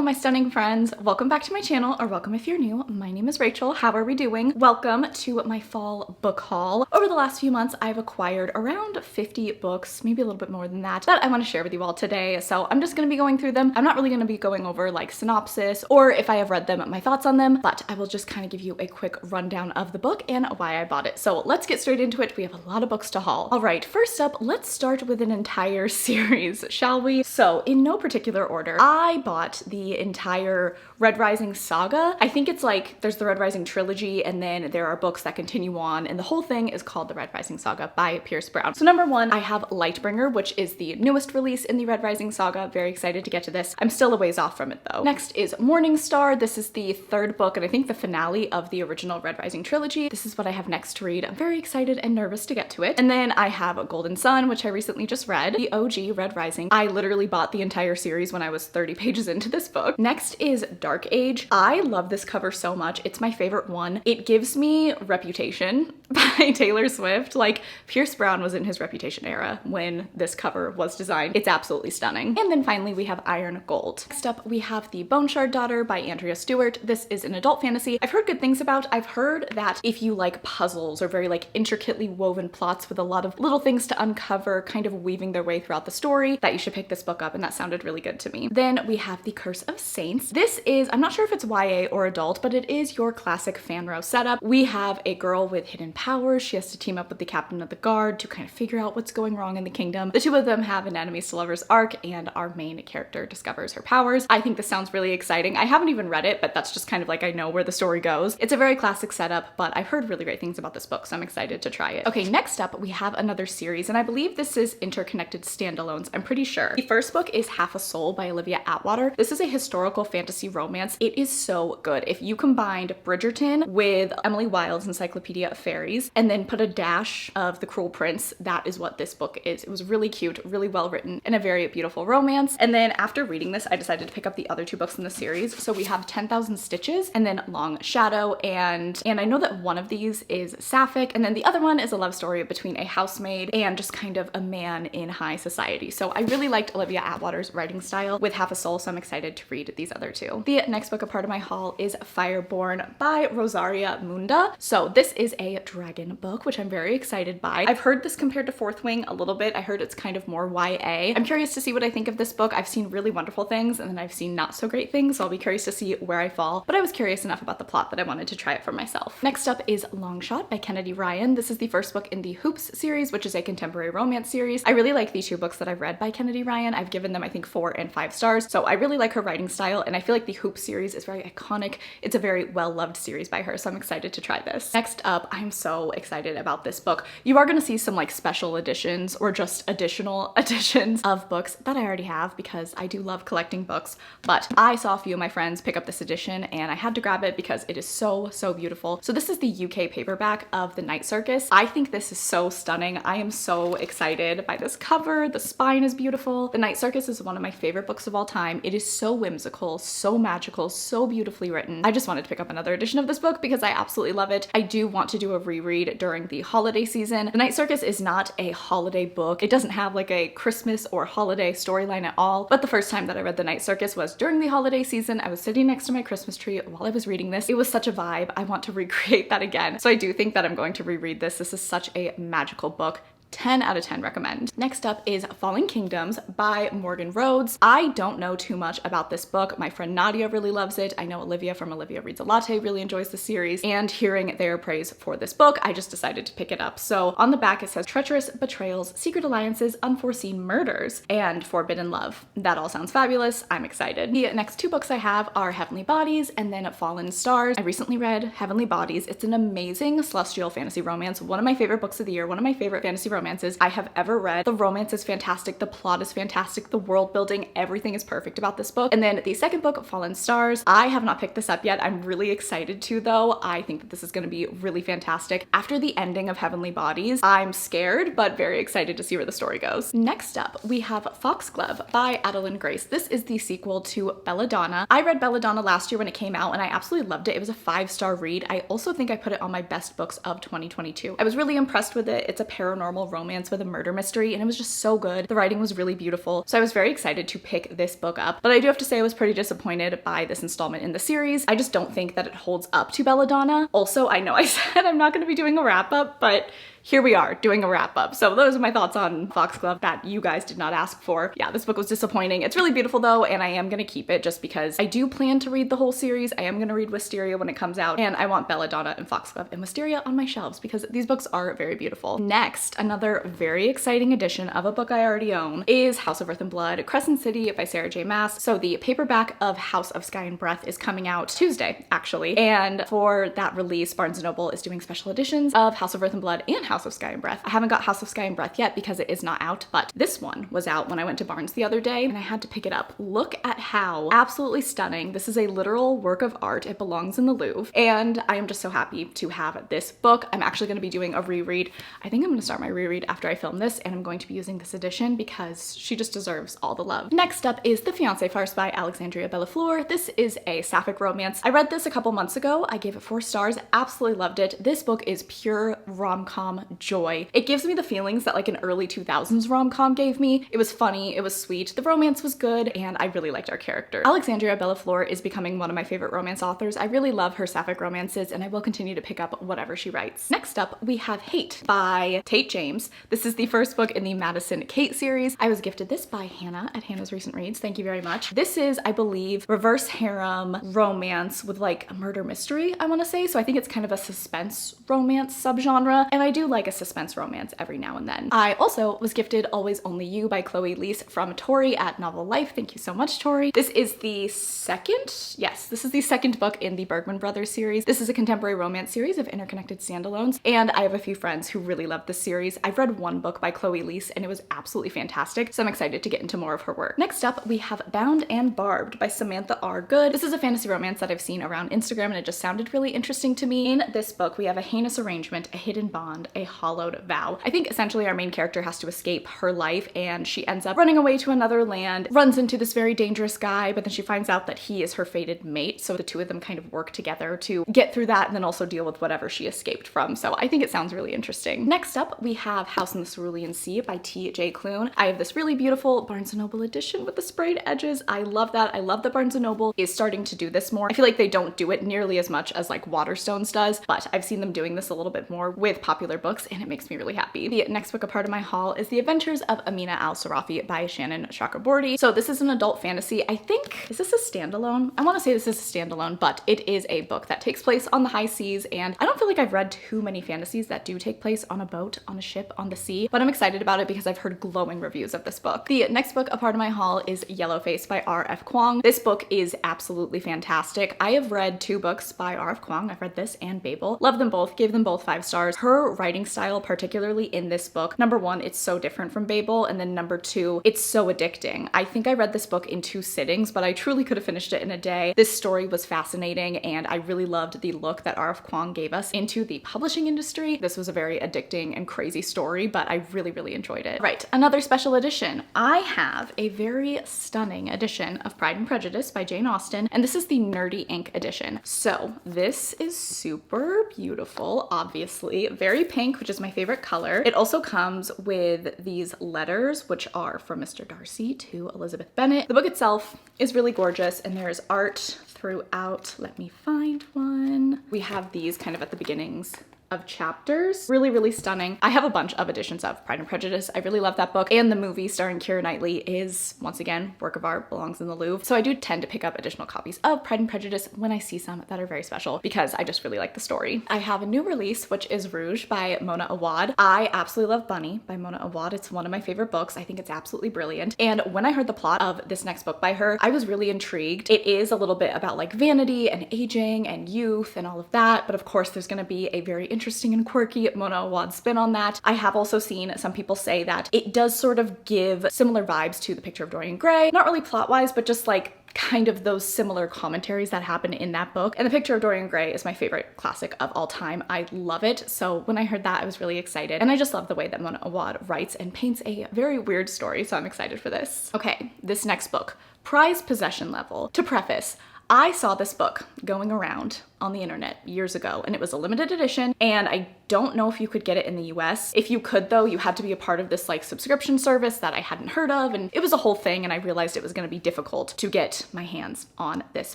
my stunning friends, welcome back to my channel, or welcome if you're new. My name is Rachel. How are we doing? Welcome to my fall book haul. Over the last few months, I've acquired around 50 books, maybe a little bit more than that I want to share with you all today. So I'm just going to be going through them. I'm not really going to be going over like synopsis or if I have read them, my thoughts on them, but I will just kind of give you a quick rundown of the book and why I bought it. So let's get straight into it. We have a lot of books to haul. All right, first up, let's start with an entire series, shall we? So in no particular order, I bought the entire Red Rising saga. I think it's like there's the Red Rising trilogy and then there are books that continue on, and the whole thing is called the Red Rising Saga by Pierce Brown. So number one, I have Lightbringer, which is the newest release in the Red Rising saga. Very excited to get to this. I'm still a ways off from it though. Next is Morningstar. This is the third book and I think the finale of the original Red Rising trilogy. This is what I have next to read. I'm very excited and nervous to get to it. And then I have Golden Sun, which I recently just read. The OG Red Rising. I literally bought the entire series when I was 30 pages into this book. Next is Dark Age. I love this cover so much. It's my favorite one. It gives me Reputation by Taylor Swift. Like, Pierce Brown was in his Reputation era when this cover was designed. It's absolutely stunning. And then finally we have Iron Gold. Next up we have The Bone Shard Daughter by Andrea Stewart. This is an adult fantasy I've heard good things about. I've heard that if you like puzzles or very like intricately woven plots with a lot of little things to uncover, kind of weaving their way throughout the story, that you should pick this book up, and that sounded really good to me. Then we have The Curse of Saints. This is, I'm not sure if it's YA or adult, but it is your classic Fanro setup. We have a girl with hidden powers. She has to team up with the captain of the guard to kind of figure out what's going wrong in the kingdom. The two of them have an enemies to lovers arc, and our main character discovers her powers. I think this sounds really exciting. I haven't even read it, but that's just kind of like I know where the story goes. It's a very classic setup, but I've heard really great things about this book, so I'm excited to try it. Okay, next up we have another series, and I believe this is interconnected standalones. I'm pretty sure. The first book is Half a Soul by Olivia Atwater. This is a historical fantasy romance. It is so good. If you combined Bridgerton with Emily Wilde's Encyclopedia of Fairies and then put a dash of The Cruel Prince, that is what this book is. It was really cute, really well written, and a very beautiful romance. And then after reading this, I decided to pick up the other two books in the series. So we have 10,000 Stitches and then Long Shadow, and I know that one of these is sapphic, and then the other one is a love story between a housemaid and just kind of a man in high society. So I really liked Olivia Atwater's writing style with Half a Soul, so I'm excited to read these other two. The next book a part of my haul is Fireborn by Rosaria Munda. So this is a dragon book, which I'm very excited by. I've heard this compared to Fourth Wing a little bit. I heard it's kind of more YA. I'm curious to see what I think of this book. I've seen really wonderful things and then I've seen not so great things, so I'll be curious to see where I fall, but I was curious enough about the plot that I wanted to try it for myself. Next up is Longshot by Kennedy Ryan. This is the first book in the Hoops series, which is a contemporary romance series. I really like these two books that I've read by Kennedy Ryan. I've given them I think 4 and 5 stars, so I really like her writing style, and I feel like the Hoops series is very iconic. It's a very well-loved series by her, so I'm excited to try this. Next up, I'm so excited about this book. You are going to see some like special editions or just additional editions of books that I already have because I do love collecting books, but I saw a few of my friends pick up this edition and I had to grab it because it is so beautiful. So this is the UK paperback of The Night Circus. I think this is so stunning. I am so excited by this cover. The spine is beautiful. The Night Circus is one of my favorite books of all time. It is so whimsical, so magical, so beautifully written. I just wanted to pick up another edition of this book because I absolutely love it. I do want to do a reread during the holiday season. The Night Circus is not a holiday book. It doesn't have like a Christmas or holiday storyline at all, but the first time that I read The Night Circus was during the holiday season. I was sitting next to my Christmas tree while I was reading this. It was such a vibe. I want to recreate that again. So I do think that I'm going to reread this. This is such a magical book. 10 out of 10 recommend. Next up is Falling Kingdoms by Morgan Rhodes. I don't know too much about this book. My friend Nadia really loves it. I know Olivia from Olivia Reads a Latte really enjoys the series, and hearing their praise for this book, I just decided to pick it up. So on the back it says treacherous betrayals, secret alliances, unforeseen murders, and forbidden love. That all sounds fabulous. I'm excited. The next two books I have are Heavenly Bodies and then Fallen Stars. I recently read Heavenly Bodies. It's an amazing celestial fantasy romance. One of my favorite books of the year, one of my favorite fantasy romances I have ever read. The romance is fantastic, the plot is fantastic, the world building, everything is perfect about this book. And then the second book, Fallen Stars, I have not picked this up yet. I'm really excited to though. I think that this is going to be really fantastic. After the ending of Heavenly Bodies, I'm scared but very excited to see where the story goes. Next up, we have Foxglove by Adeline Grace. This is the sequel to Belladonna. I read Belladonna last year when it came out and I absolutely loved it. It was a 5-star read. I also think I put it on my best books of 2022. I was really impressed with it. It's a paranormal romance with a murder mystery, and it was just so good. The writing was really beautiful, so I was very excited to pick this book up. But I do have to say I was pretty disappointed by this installment in the series. I just don't think that it holds up to Belladonna. Also, I know I said I'm not going to be doing a wrap up, but here we are doing a wrap up. So those are my thoughts on Foxglove that you guys did not ask for. Yeah, this book was disappointing. It's really beautiful though, and I am gonna keep it just because I do plan to read the whole series. I am gonna read Wisteria when it comes out, and I want Belladonna and Foxglove and Wisteria on my shelves because these books are very beautiful. Next, another very exciting edition of a book I already own is House of Earth and Blood, Crescent City by Sarah J Maas. So the paperback of House of Sky and Breath is coming out Tuesday, actually. And for that release, Barnes & Noble is doing special editions of House of Earth and Blood and House of Sky and Breath. I haven't got House of Sky and Breath yet because it is not out, but this one was out when I went to Barnes the other day and I had to pick it up. Look at how absolutely stunning. This is a literal work of art. It belongs in the Louvre, and I am just so happy to have this book. I'm actually going to be doing a reread. I think I'm going to start my reread after I film this, and I'm going to be using this edition because she just deserves all the love. Next up is The Fiancé Farce by Alexandria Bellafleur. This is a sapphic romance. I read this a couple months ago. I gave it 4 stars. Absolutely loved it. This book is pure rom-com joy. It gives me the feelings that like an early 2000s rom-com gave me. It was funny, it was sweet, the romance was good, and I really liked our character. Alexandria Bellafleur is becoming one of my favorite romance authors. I really love her sapphic romances, and I will continue to pick up whatever she writes. Next up, we have Hate by Tate James. This is the first book in the Madison Kate series. I was gifted this by Hannah at Hannah's Recent Reads. Thank you very much. This is, I believe, reverse harem romance with like a murder mystery, I want to say. So I think it's kind of a suspense romance subgenre, and I do like a suspense romance every now and then. I also was gifted Always Only You by Chloe Leese from Tori at Novel Life. Thank you so much, Tori. This is the second, yes, this is the second book in the Bergman Brothers series. This is a contemporary romance series of interconnected standalones, and I have a few friends who really love this series. I've read one book by Chloe Leese and it was absolutely fantastic, so I'm excited to get into more of her work. Next up, we have Bound and Barbed by Samantha R. Good. This is a fantasy romance that I've seen around Instagram and it just sounded really interesting to me. In this book, we have a heinous arrangement, a hidden bond, a hollowed vow. I think essentially our main character has to escape her life and she ends up running away to another land, runs into this very dangerous guy, but then she finds out that he is her fated mate. So the two of them kind of work together to get through that and then also deal with whatever she escaped from. So I think it sounds really interesting. Next up, we have House in the Cerulean Sea by T.J. Klune. I have this really beautiful Barnes & Noble edition with the sprayed edges. I love that. I love that Barnes & Noble is starting to do this more. I feel like they don't do it nearly as much as like Waterstones does, but I've seen them doing this a little bit more with popular books and it makes me really happy. The next book a part of my haul is The Adventures of Amina Al-Sarafi by Shannon Chakraborty. So this is an adult fantasy. I think, is this a standalone? I want to say this is a standalone, but it is a book that takes place on the high seas, and I don't feel like I've read too many fantasies that do take place on a boat, on a ship, on the sea, but I'm excited about it because I've heard glowing reviews of this book. The next book a part of my haul is Yellowface by R.F. Kuang. This book is absolutely fantastic. I have read 2 books by R.F. Kuang. I've read this and Babel. Love them both, gave them both 5 stars. Her writing style, particularly in this book, number 1, it's so different from Babel, and then number 2, it's so addicting. I think I read this book in 2 sittings, but I truly could have finished it in a day. This story was fascinating, and I really loved the look that R.F. Kuang gave us into the publishing industry. This was a very addicting and crazy story, but I really, really enjoyed it. Right, another special edition. I have a very stunning edition of Pride and Prejudice by Jane Austen, and this is the Nerdy Ink edition. So this is super beautiful, obviously. Very pink, which is my favorite color. It also comes with these letters, which are from Mr. Darcy to Elizabeth Bennet. The book itself is really gorgeous, and there's art throughout. Let me find one. We have these kind of at the beginnings of chapters. Really, really stunning. I have a bunch of editions of Pride and Prejudice. I really love that book, and the movie starring Keira Knightley is, once again, work of art, belongs in the Louvre. So I do tend to pick up additional copies of Pride and Prejudice when I see some that are very special because I just really like the story. I have a new release, which is Rouge by Mona Awad. I absolutely love Bunny by Mona Awad. It's one of my favorite books. I think it's absolutely brilliant. And when I heard the plot of this next book by her, I was really intrigued. It is a little bit about like vanity and aging and youth and all of that, but of course there's going to be a very interesting and quirky Mona Awad spin on that. I have also seen some people say that it does sort of give similar vibes to The Picture of Dorian Gray. Not really plot-wise, but just like kind of those similar commentaries that happen in that book. And The Picture of Dorian Gray is my favorite classic of all time. I love it. So when I heard that, I was really excited. And I just love the way that Mona Awad writes and paints a very weird story. So I'm excited for this. Okay, this next book, Prized Possession Level. To preface, I saw this book going around on the internet years ago, and it was a limited edition, and I don't know if you could get it in the US. If you could though, you had to be a part of this like subscription service that I hadn't heard of, and it was a whole thing, and I realized it was gonna be difficult to get my hands on this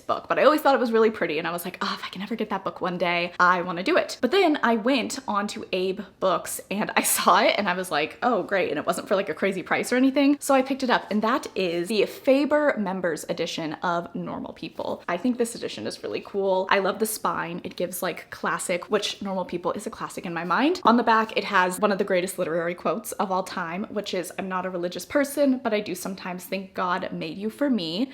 book. But I always thought it was really pretty, and I was like, oh, if I can ever get that book one day, I wanna do it. But then I went onto Abe Books and I saw it and I was like, oh great, and it wasn't for like a crazy price or anything. So I picked it up, and that is the Faber Members Edition of Normal People. I think this edition is really cool. I love the spine. It gives like classic, which Normal People is a classic in my mind. On the back, it has one of the greatest literary quotes of all time, which is, I'm not a religious person, but I do sometimes think God made you for me.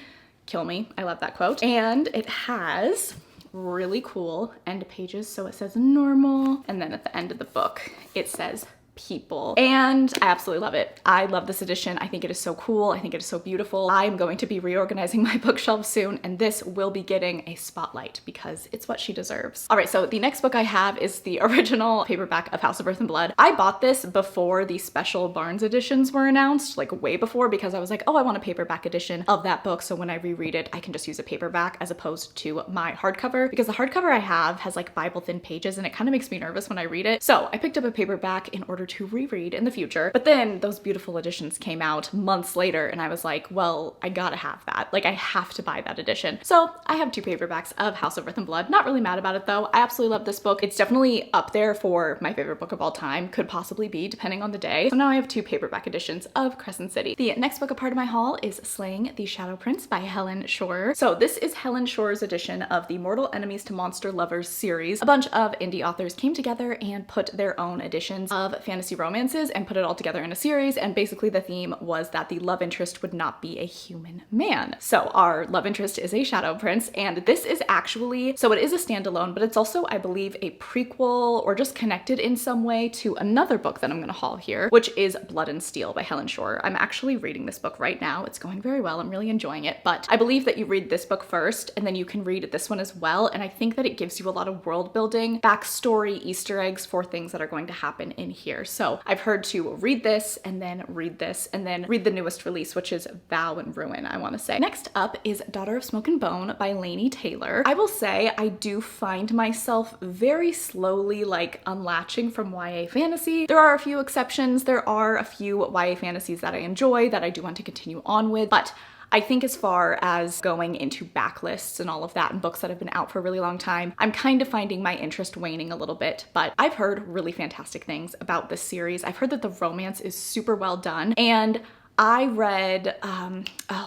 Kill me. I love that quote. And it has really cool end pages. So it says normal, and then at the end of the book, it says people, and I absolutely love it. I love this edition. I think it is so cool. I think it is so beautiful. I'm going to be reorganizing my bookshelf soon, and this will be getting a spotlight because it's what she deserves. All right, so the next book I have is the original paperback of House of Earth and Blood. I bought this before the special Barnes editions were announced, like way before, because I was like, oh, I want a paperback edition of that book, so when I reread it, I can just use a paperback as opposed to my hardcover, because the hardcover I have has like Bible thin pages, and it kind of makes me nervous when I read it. So I picked up a paperback in order to reread in the future. But then those beautiful editions came out months later, and I was like, well, I gotta have that. Like, I have to buy that edition. So I have 2 paperbacks of House of Earth and Blood. Not really mad about it though. I absolutely love this book. It's definitely up there for my favorite book of all time. Could possibly be, depending on the day. So now I have 2 paperback editions of Crescent City. The next book a part of my haul is Slaying the Shadow Prince by Helen Shore. So this is Helen Shore's edition of the Mortal Enemies to Monster Lovers series. A bunch of indie authors came together and put their own editions of fantasy romances and put it all together in a series, and basically the theme was that the love interest would not be a human man. So our love interest is a shadow prince, and this is actually, so it is a standalone, but it's also, I believe, a prequel or just connected in some way to another book that I'm gonna haul here, which is Blood and Steel by Helen Shore. I'm actually reading this book right now. It's going very well. I'm really enjoying it, but I believe that you read this book first and then you can read this one as well, and I think that it gives you a lot of world building, backstory, Easter eggs for things that are going to happen in here. So I've heard to read this and then read this and then read the newest release, which is Vow and Ruin, I want to say. Next up is Daughter of Smoke and Bone by Laini Taylor. I will say I do find myself very slowly like unlatching from YA fantasy. There are a few exceptions. There are a few YA fantasies that I enjoy that I do want to continue on with, but I think as far as going into backlists and all of that and books that have been out for a really long time, I'm kind of finding my interest waning a little bit, but I've heard really fantastic things about this series. I've heard that the romance is super well done, and I read,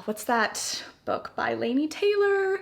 what's that book by Laini Taylor?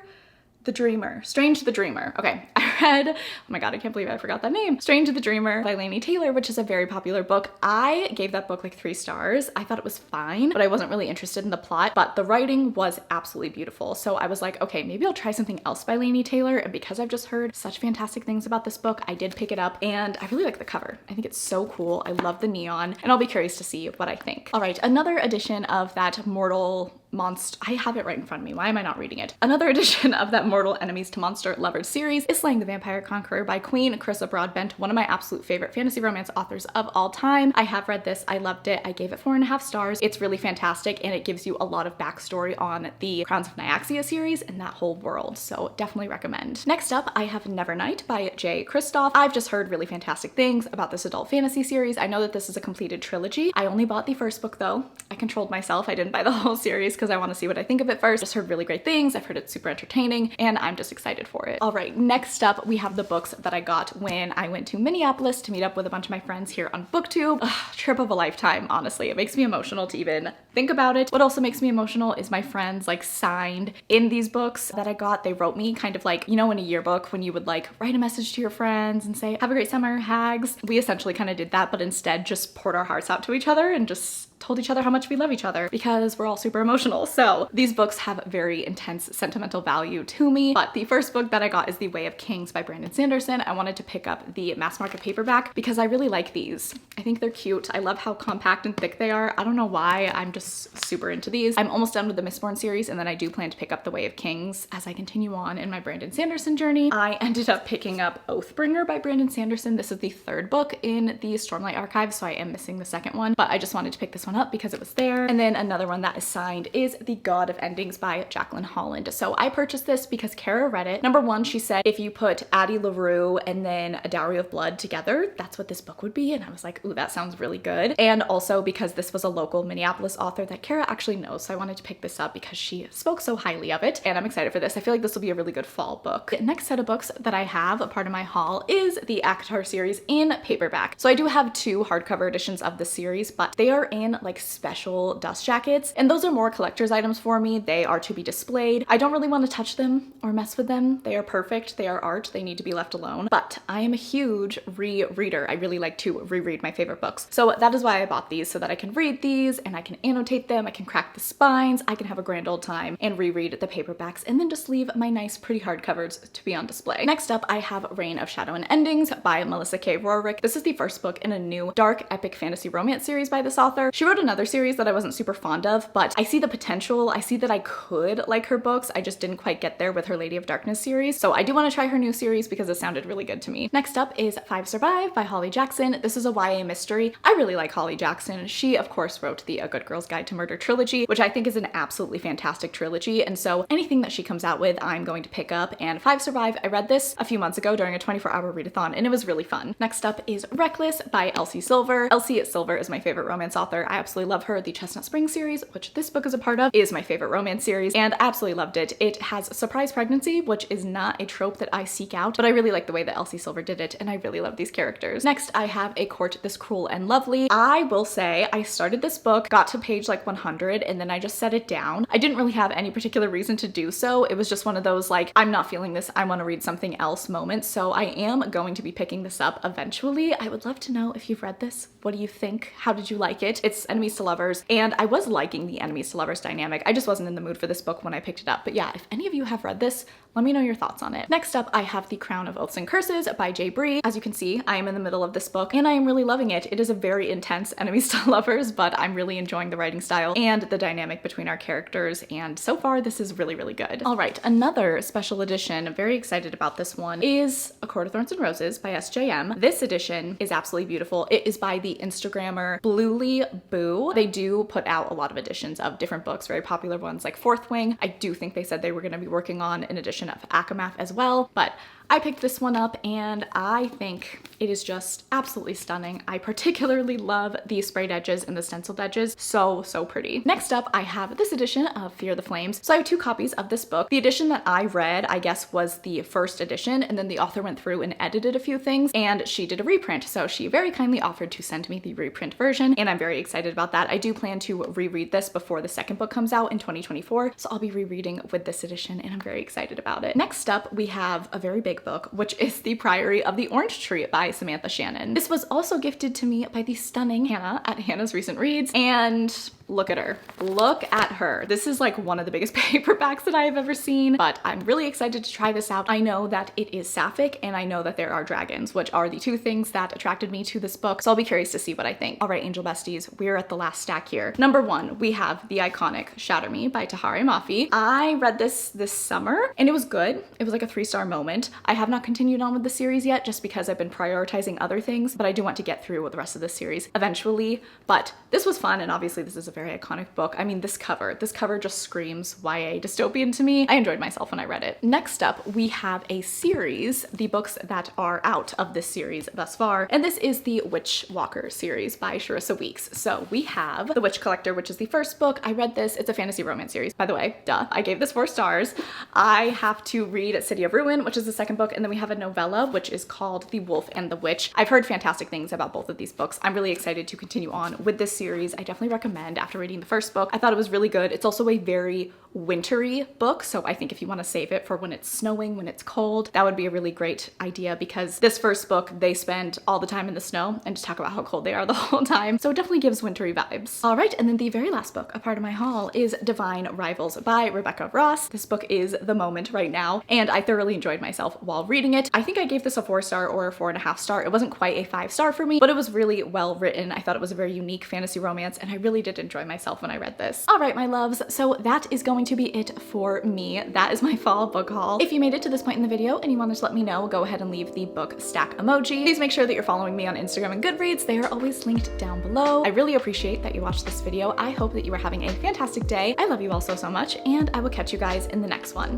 The Dreamer. Strange the Dreamer. Okay, I read, oh my god, I can't believe I forgot that name. Strange the Dreamer by Laini Taylor, which is a very popular book. I gave that book like 3 stars. I thought it was fine, but I wasn't really interested in the plot, but the writing was absolutely beautiful. So I was like, okay, maybe I'll try something else by Laini Taylor, and because I've just heard such fantastic things about this book, I did pick it up, and I really like the cover. I think it's so cool. I love the neon, and I'll be curious to see what I think. All right, another edition of that Mortal Monster, I have it right in front of me. Why am I not reading it? Another edition of that Mortal Enemies to Monster Lovers series is Slaying the Vampire Conqueror by Queen Carissa Broadbent, one of my absolute favorite fantasy romance authors of all time. I have read this. I loved it. I gave it 4.5 stars. It's really fantastic, and it gives you a lot of backstory on the Crowns of Nyaxia series and that whole world, so definitely recommend. Next up, I have Nevernight by Jay Kristoff. I've just heard really fantastic things about this adult fantasy series. I know that this is a completed trilogy. I only bought the first book though. I controlled myself. I didn't buy the whole series because I want to see what I think of it first. Just heard really great things. I've heard it's super entertaining, and I'm just excited for it. All right, next up, we have the books that I got when I went to Minneapolis to meet up with a bunch of my friends here on BookTube. Ugh, trip of a lifetime, honestly. It makes me emotional to even think about it. What also makes me emotional is my friends like signed in these books that I got. They wrote me kind of like, you know, in a yearbook when you would like write a message to your friends and say, have a great summer, hags. We essentially kind of did that, but instead just poured our hearts out to each other and just told each other how much we love each other because we're all super emotional. So these books have very intense sentimental value to me. But the first book that I got is The Way of Kings by Brandon Sanderson. I wanted to pick up the mass market paperback because I really like these. I think they're cute. I love how compact and thick they are. I don't know why. I'm just was super into these. I'm almost done with the Mistborn series, and then I do plan to pick up The Way of Kings as I continue on in my Brandon Sanderson journey. I ended up picking up Oathbringer by Brandon Sanderson. This is the third book in the Stormlight Archive, so I am missing the second one, but I just wanted to pick this one up because it was there. And then another one that is signed is The God of Endings by Jacqueline Holland. So I purchased this because Kara read it. Number one, she said if you put Addie LaRue and then A Dowry of Blood together, that's what this book would be. And I was like, ooh, that sounds really good. And also because this was a local Minneapolis author that Kara actually knows, so I wanted to pick this up because she spoke so highly of it, and I'm excited for this. I feel like this will be a really good fall book. The next set of books that I have, a part of my haul, is the ACOTAR series in paperback. So I do have two hardcover editions of the series, but they are in like special dust jackets, and those are more collector's items for me. They are to be displayed. I don't really want to touch them or mess with them. They are perfect. They are art. They need to be left alone. But I am a huge rereader. I really like to reread my favorite books. So that is why I bought these, so that I can read these and I can annotate them. I can crack the spines. I can have a grand old time and reread the paperbacks, and then just leave my nice pretty hardcovers to be on display. Next up, I have Reign of Shadow and Endings by Melissa K. Rorick. This is the first book in a new dark epic fantasy romance series by this author. She wrote another series that I wasn't super fond of, but I see the potential. I see that I could like her books. I just didn't quite get there with her Lady of Darkness series. So I do want to try her new series because it sounded really good to me. Next up is Five Survive by Holly Jackson. This is a YA mystery. I really like Holly Jackson. She, of course, wrote the A Good Girl's Guide to Murder trilogy, which I think is an absolutely fantastic trilogy. And so anything that she comes out with, I'm going to pick up. And Five Survive, I read this a few months ago during a 24-hour readathon, and it was really fun. Next up is Reckless by Elsie Silver. Elsie Silver is my favorite romance author. I absolutely love her. The Chestnut Springs series, which this book is a part of, is my favorite romance series, and I absolutely loved it. It has surprise pregnancy, which is not a trope that I seek out, but I really like the way that Elsie Silver did it, and I really love these characters. Next, I have A Court This Cruel and Lovely. I will say I started this book, got to page like 100, and then I just set it down. I didn't really have any particular reason to do so. It was just one of those like, I'm not feeling this, I want to read something else moments. So I am going to be picking this up eventually. I would love to know if you've read this. What do you think? How did you like it? It's enemies to lovers, and I was liking the enemies to lovers dynamic. I just wasn't in the mood for this book when I picked it up. But yeah, if any of you have read this, let me know your thoughts on it. Next up, I have The Crown of Oaths and Curses by Jay Bree. As you can see, I am in the middle of this book and I am really loving it. It is a very intense enemies to lovers, but I'm really enjoying the writing style and the dynamic between our characters, and so far this is really, really good. All right, another special edition, I'm very excited about this one, is A Court of Thorns and Roses by SJM. This edition is absolutely beautiful. It is by the Instagrammer Bluely Boo. They do put out a lot of editions of different books, very popular ones like Fourth Wing. I do think they said they were going to be working on an edition of Akamath as well, but I picked this one up and I think it is just absolutely stunning. I particularly love the sprayed edges and the stenciled edges. So pretty. Next up, I have this edition of Fear the Flames. So I have two copies of this book. The edition that I read, I guess, was the first edition, and then the author went through and edited a few things, and she did a reprint. So she very kindly offered to send me the reprint version, and I'm very excited about that. I do plan to reread this before the second book comes out in 2024, so I'll be rereading with this edition, and I'm very excited about it. Next up, we have a very big book, which is The Priory of the Orange Tree by Samantha Shannon. This was also gifted to me by the stunning Hannah at Hannah's Recent Reads, and look at her. Look at her. This is like one of the biggest paperbacks that I have ever seen, but I'm really excited to try this out. I know that it is sapphic, and I know that there are dragons, which are the two things that attracted me to this book, so I'll be curious to see what I think. All right, Angel Besties, we're at the last stack here. Number one, we have the iconic Shatter Me by Tahereh Mafi. I read this summer, and it was good. It was like a 3-star moment. I have not continued on with the series yet, just because I've been prioritizing other things, but I do want to get through with the rest of the series eventually. But this was fun, and obviously this is a very iconic book. I mean, this cover just screams YA dystopian to me. I enjoyed myself when I read it. Next up, we have a series, the books that are out of this series thus far, and this is the Witch Walker series by Sharissa Weeks. So we have The Witch Collector, which is the first book. I read this. It's a fantasy romance series, by the way. Duh. I gave this 4 stars. I have to read City of Ruin, which is the second book, and then we have a novella, which is called The Wolf and the Witch. I've heard fantastic things about both of these books. I'm really excited to continue on with this series. I definitely recommend after reading the first book. I thought it was really good. It's also a very wintry book, so I think if you want to save it for when it's snowing, when it's cold, that would be a really great idea, because this first book, they spend all the time in the snow and just talk about how cold they are the whole time, so it definitely gives wintry vibes. All right, and then the very last book, a part of my haul, is Divine Rivals by Rebecca Ross. This book is the moment right now, and I thoroughly enjoyed myself while reading it. I think I gave this a 4-star or a 4.5 star. It wasn't quite a 5-star for me, but it was really well written. I thought it was a very unique fantasy romance, and I really did enjoy enjoy myself when I read this. All right, my loves, so that is going to be it for me. That is my fall book haul. If you made it to this point in the video and you wanted to let me know, go ahead and leave the book stack emoji. Please make sure that you're following me on Instagram and Goodreads. They are always linked down below. I really appreciate that you watched this video. I hope that you are having a fantastic day. I love you all so much, and I will catch you guys in the next one.